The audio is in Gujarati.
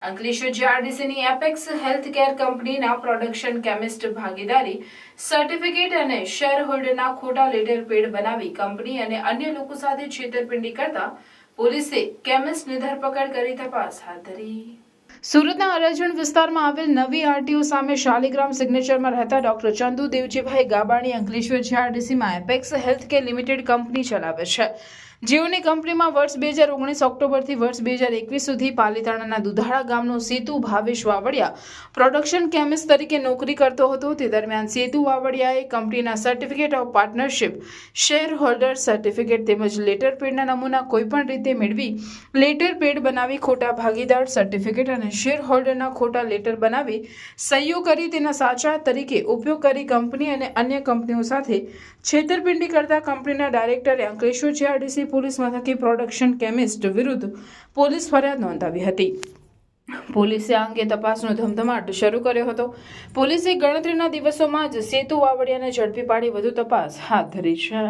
અંકલેશ્વર જીઆરડીસીની એપેક્સ હેલ્થકેર કંપનીના પ્રોડક્શન કેમિસ્ટ ભાગીદારી સર્ટિફિકેટ અને શેર હોલ્ડરના ખોટા લેટર પેડ બનાવી કંપની અને અન્ય લોકો સાથે છેતરપિંડી કરતા પોલીસે કેમિસ્ટની ધરપકડ કરી તપાસ હાથ ધરી। સુરતના અરજણ વિસ્તારમાં આવેલ નવી આરટીઓ સામે શાલિગ્રામ સિગ્નેચરમાં રહેતા ડોક્ટર ચંદુ દેવજીભાઈ ગાબાણી અંકલેશ્વર જીઆરડીસીમાં એપેક્સ હેલ્થકેર લિમિટેડ કંપની ચલાવે છે, જેઓની કંપનીમાં વર્ષ 2019 ઓક્ટોબરથી વર્ષ 2021 સુધી પાલીતાણાના દુધાળા ગામનો સેતુ ભાવેશ વાવડિયા પ્રોડક્શન કેમિસ્ટ તરીકે નોકરી કરતો હતો। તે દરમિયાન સેતુ વાવડિયાએ કંપનીના certificate of partnership, share holder certificate તેમજ લેટર પેડના નમૂના કોઈપણ રીતે મેળવી લેટર પેડ બનાવી ખોટા ભાગીદાર સર્ટિફિકેટ અને શેર હોલ્ડરના ખોટા લેટર બનાવી સહીઓ કરી તેના સાચા તરીકે ઉપયોગ કરી કંપની અને અન્ય કંપનીઓ સાથે છેતરપિંડી કરતા કંપનીના ડાયરેક્ટરે અંકલેશ્વર જીઆરડીસી પોલીસ મથકે પ્રોડક્શન કેમિસ્ટ વિરુદ્ધ પોલીસ ફરિયાદ નોંધાવી હતી। પોલીસે આ અંગે તપાસનો ધમધમાટ શરૂ કર્યો હતો। પોલીસે ગણતરીના દિવસોમાં જ સેતુ વાવડિયાને ઝડપી પાડી વધુ તપાસ હાથ ધરી છે।